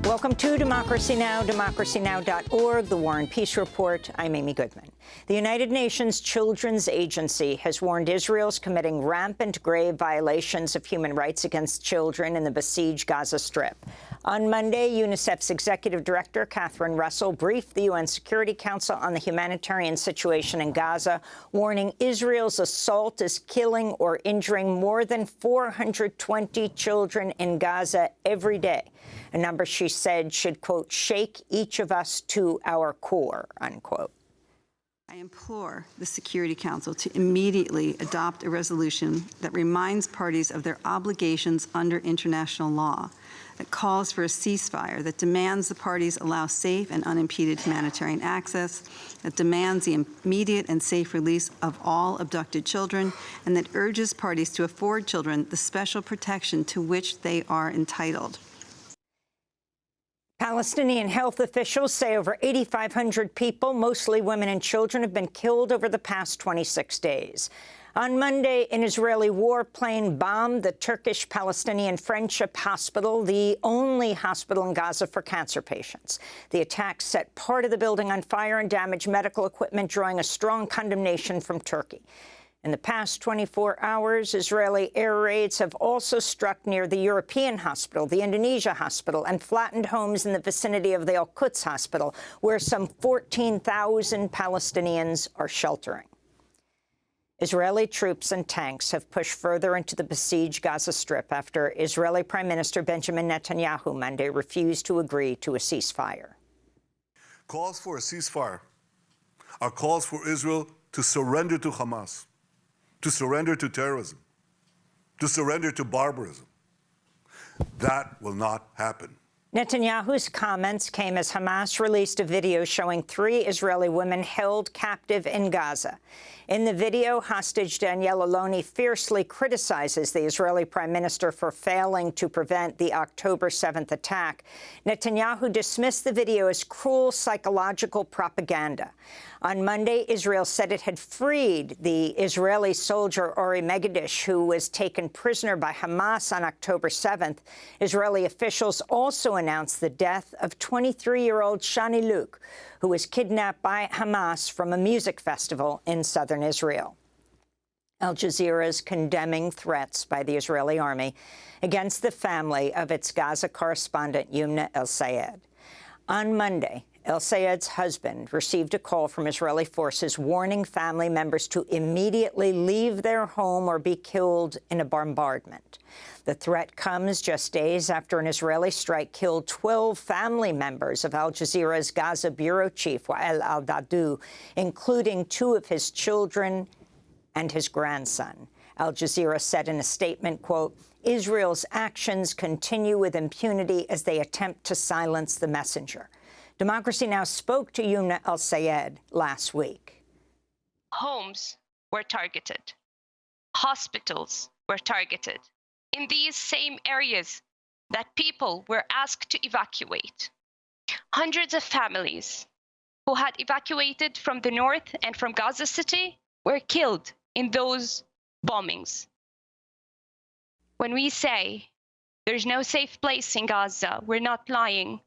Welcome to Democracy Now!, democracynow.org, the War and Peace Report. I'm Amy Goodman. The United Nations Children's Agency has warned Israel's committing rampant, grave violations of human rights against children in the besieged Gaza Strip. On Monday, UNICEF's executive director, Catherine Russell, briefed the UN Security Council on the humanitarian situation in Gaza, warning Israel's assault is killing or injuring more than 420 children in Gaza every day, a number she said should, quote, shake each of us to our core, unquote. I implore the Security Council to immediately adopt a resolution that reminds parties of their obligations under international law, that calls for a ceasefire, that demands the parties allow safe and unimpeded humanitarian access, that demands the immediate and safe release of all abducted children, and that urges parties to afford children the special protection to which they are entitled. Palestinian health officials say over 8,500 people, mostly women and children, have been killed over the past 26 days. On Monday, an Israeli warplane bombed the Turkish-Palestinian Friendship Hospital, the only hospital in Gaza for cancer patients. The attack set part of the building on fire and damaged medical equipment, drawing a strong condemnation from Turkey. In the past 24 hours, Israeli air raids have also struck near the European hospital, the Indonesia hospital, and flattened homes in the vicinity of the Al-Quds hospital, where some 14,000 Palestinians are sheltering. Israeli troops and tanks have pushed further into the besieged Gaza Strip after Israeli Prime Minister Benjamin Netanyahu Monday refused to agree to a ceasefire. Calls for a ceasefire are calls for Israel to surrender to Hamas, to surrender to terrorism, to surrender to barbarism. That will not happen. Netanyahu's comments came as Hamas released a video showing 3 Israeli women held captive in Gaza. In the video, hostage Danielle Aloni fiercely criticizes the Israeli prime minister for failing to prevent the October 7th attack. Netanyahu dismissed the video as cruel psychological propaganda. On Monday, Israel said it had freed the Israeli soldier Ori Megiddish, who was taken prisoner by Hamas on October 7th. Israeli officials also announced the death of 23-year-old Shani Luke, who was kidnapped by Hamas from a music festival in southern Israel. Al Jazeera is condemning threats by the Israeli army against the family of its Gaza correspondent, Yumna El-Sayed. On Monday, El-Sayed's husband received a call from Israeli forces warning family members to immediately leave their home or be killed in a bombardment. The threat comes just days after an Israeli strike killed 12 family members of Al Jazeera's Gaza bureau chief, Wael al-Dadu, including 2 of his children and his grandson. Al Jazeera said in a statement, quote, Israel's actions continue with impunity as they attempt to silence the messenger. Democracy Now! Spoke to Yumna El-Sayed last week. Homes were targeted. Hospitals were targeted in these same areas that people were asked to evacuate. Hundreds of families who had evacuated from the north and from Gaza City were killed in those bombings. When we say there's no safe place in Gaza, we're not lying.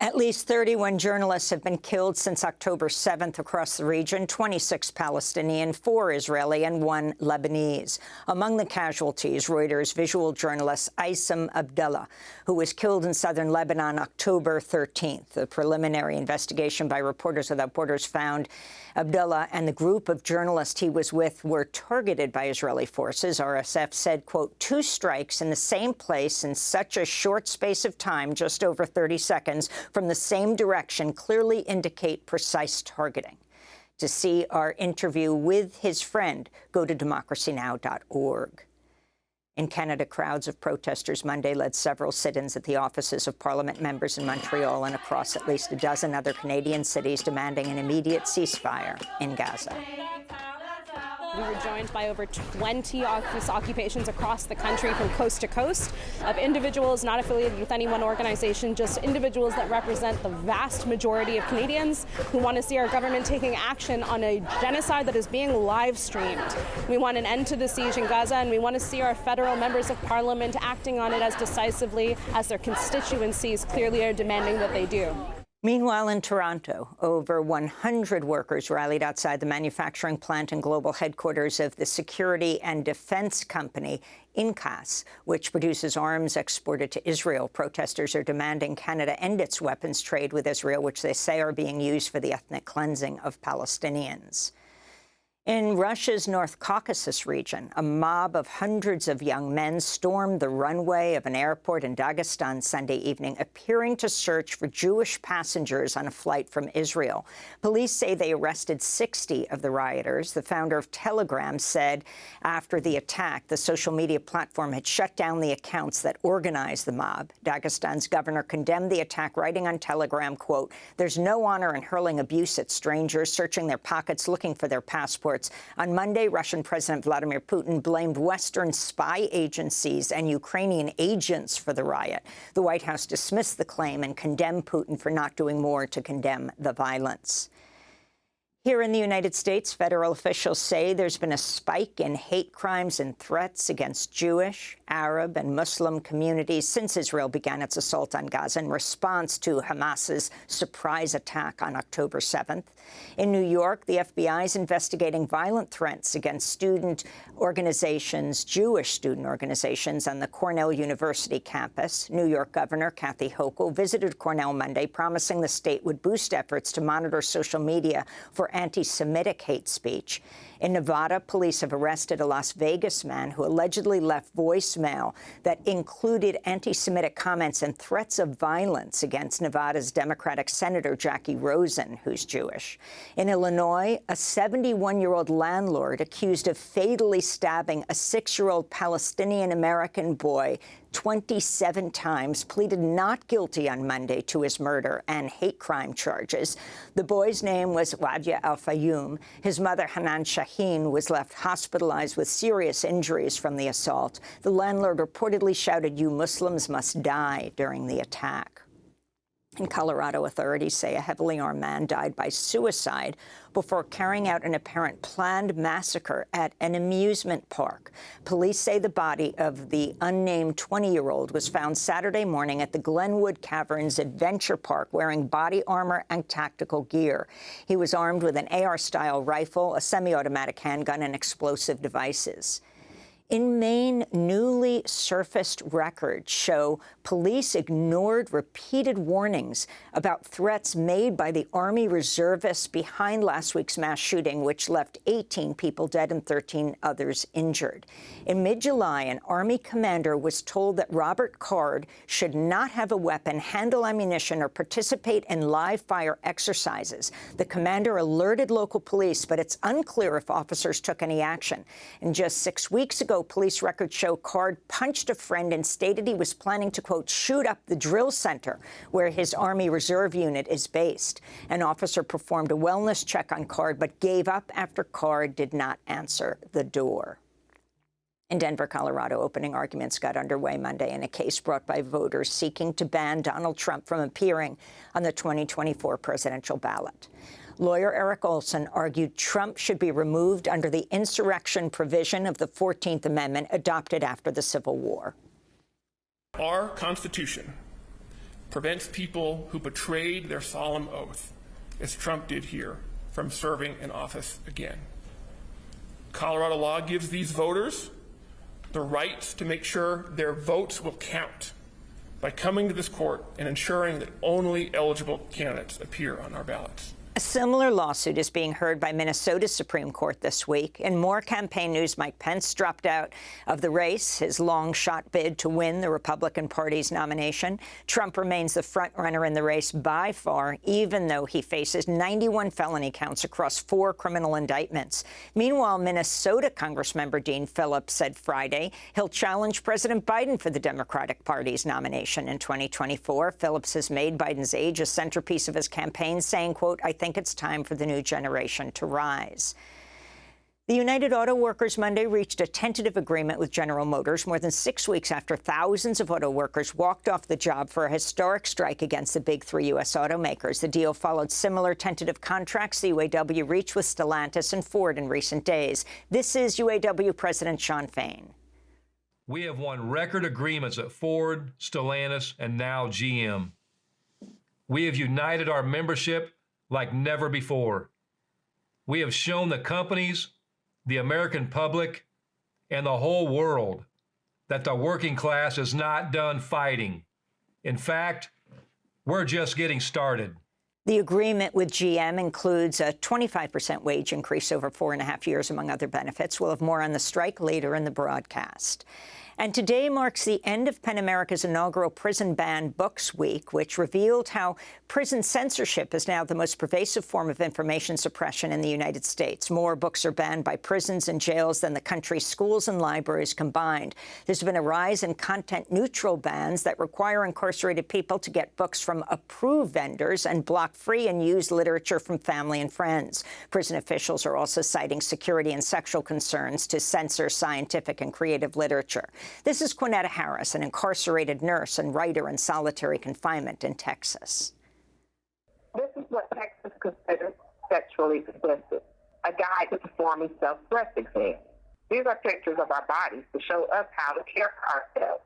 At least 31 journalists have been killed since October 7th across the region, 26 Palestinian, 4 Israeli, and 1 Lebanese. Among the casualties, Reuters visual journalist Aissam Abdullah, who was killed in southern Lebanon October 13th. A preliminary investigation by Reporters Without Borders found Abdullah and the group of journalists he was with were targeted by Israeli forces. RSF said, quote, 2 strikes in the same place in such a short space of time, just over 30 seconds, from the same direction clearly indicate precise targeting. To see our interview with his friend, go to democracynow.org. In Canada, crowds of protesters Monday led several sit-ins at the offices of Parliament members in Montreal and across at least a dozen other Canadian cities, demanding an immediate ceasefire in Gaza. We were joined by over 20 office occupations across the country from coast to coast of individuals not affiliated with any one organization, just individuals that represent the vast majority of Canadians who want to see our government taking action on a genocide that is being live streamed. We want an end to the siege in Gaza, and we want to see our federal members of parliament acting on it as decisively as their constituencies clearly are demanding that they do. Meanwhile, in Toronto, over 100 workers rallied outside the manufacturing plant and global headquarters of the security and defense company Incas, which produces arms exported to Israel. Protesters are demanding Canada end its weapons trade with Israel, which they say are being used for the ethnic cleansing of Palestinians. In Russia's North Caucasus region, a mob of hundreds of young men stormed the runway of an airport in Dagestan Sunday evening, appearing to search for Jewish passengers on a flight from Israel. Police say they arrested 60 of the rioters. The founder of Telegram said after the attack, the social media platform had shut down the accounts that organized the mob. Dagestan's governor condemned the attack, writing on Telegram, quote, "There's no honor in hurling abuse at strangers, searching their pockets, looking for their passports." On Monday, Russian President Vladimir Putin blamed Western spy agencies and Ukrainian agents for the riot. The White House dismissed the claim and condemned Putin for not doing more to condemn the violence. Here in the United States, federal officials say there's been a spike in hate crimes and threats against Jewish, Arab, and Muslim communities since Israel began its assault on Gaza in response to Hamas's surprise attack on October 7th. In New York, the FBI is investigating violent threats against student organizations, Jewish student organizations, on the Cornell University campus. New York Governor Kathy Hochul visited Cornell Monday, promising the state would boost efforts to monitor social media for anti-Semitic hate speech. In Nevada, police have arrested a Las Vegas man who allegedly left voicemail that included anti-Semitic comments and threats of violence against Nevada's Democratic Senator Jackie Rosen, who's Jewish. In Illinois, a 71-year-old landlord accused of fatally stabbing a 6-year-old Palestinian-American boy 27 times pleaded not guilty on Monday to his murder and hate crime charges. The boy's name was Wadja Al-Fayoum. His mother, Hanan Shaheen, was left hospitalized with serious injuries from the assault. The landlord reportedly shouted, "You Muslims must die," during the attack. In Colorado, authorities say a heavily armed man died by suicide before carrying out an apparent planned massacre at an amusement park. Police say the body of the unnamed 20-year-old was found Saturday morning at the Glenwood Caverns Adventure Park wearing body armor and tactical gear. He was armed with an AR-style rifle, a semi-automatic handgun, and explosive devices. In Maine, newly surfaced records show police ignored repeated warnings about threats made by the Army reservists behind last week's mass shooting, which left 18 people dead and 13 others injured. In mid-July, an Army commander was told that Robert Card should not have a weapon, handle ammunition, or participate in live-fire exercises. The commander alerted local police, but it's unclear if officers took any action. And just 6 weeks ago, police records show Card punched a friend and stated he was planning to, quote, shoot up the drill center where his Army Reserve unit is based. An officer performed a wellness check on Card, but gave up after Card did not answer the door. In Denver, Colorado, opening arguments got underway Monday in a case brought by voters seeking to ban Donald Trump from appearing on the 2024 presidential ballot. Lawyer Eric Olson argued Trump should be removed under the insurrection provision of the 14th Amendment adopted after the Civil War. Our Constitution prevents people who betrayed their solemn oath, as Trump did here, from serving in office again. Colorado law gives these voters the rights to make sure their votes will count by coming to this court and ensuring that only eligible candidates appear on our ballots. A similar lawsuit is being heard by Minnesota's Supreme Court this week. In more campaign news, Mike Pence dropped out of the race, his long-shot bid to win the Republican Party's nomination. Trump remains the front-runner in the race by far, even though he faces 91 felony counts across 4 criminal indictments. Meanwhile, Minnesota Congressmember Dean Phillips said Friday he'll challenge President Biden for the Democratic Party's nomination in 2024. Phillips has made Biden's age a centerpiece of his campaign, saying, quote, "I think it's time for the new generation to rise." The United Auto Workers Monday reached a tentative agreement with General Motors more than 6 weeks after thousands of auto workers walked off the job for a historic strike against the big three U.S. automakers. The deal followed similar tentative contracts the UAW reached with Stellantis and Ford in recent days. This is UAW President Shawn Fain. We have won record agreements at Ford, Stellantis, and now GM. We have united our membership like never before. We have shown the companies, the American public, and the whole world that the working class is not done fighting. In fact, we're just getting started. The agreement with GM includes a 25% wage increase over 4.5 years, among other benefits. We'll have more on the strike later in the broadcast. And today marks the end of PEN America's inaugural Prison Ban Books Week, which revealed how prison censorship is now the most pervasive form of information suppression in the United States. More books are banned by prisons and jails than the country's schools and libraries combined. There's been a rise in content-neutral bans that require incarcerated people to get books from approved vendors and block free and used literature from family and friends. Prison officials are also citing security and sexual concerns to censor scientific and creative literature. This is Quinetta Harris, an incarcerated nurse and writer in solitary confinement in Texas. This is what Texas considers sexually explicit, a guide to performing self-breast exams. These are pictures of our bodies to show us how to care for ourselves.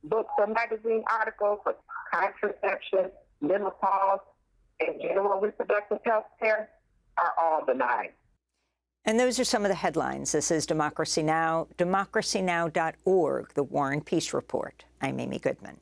Books or magazine articles for contraception, menopause, and general reproductive health care are all denied. And those are some of the headlines. This is Democracy Now!, democracynow.org, The War and Peace Report. I'm Amy Goodman.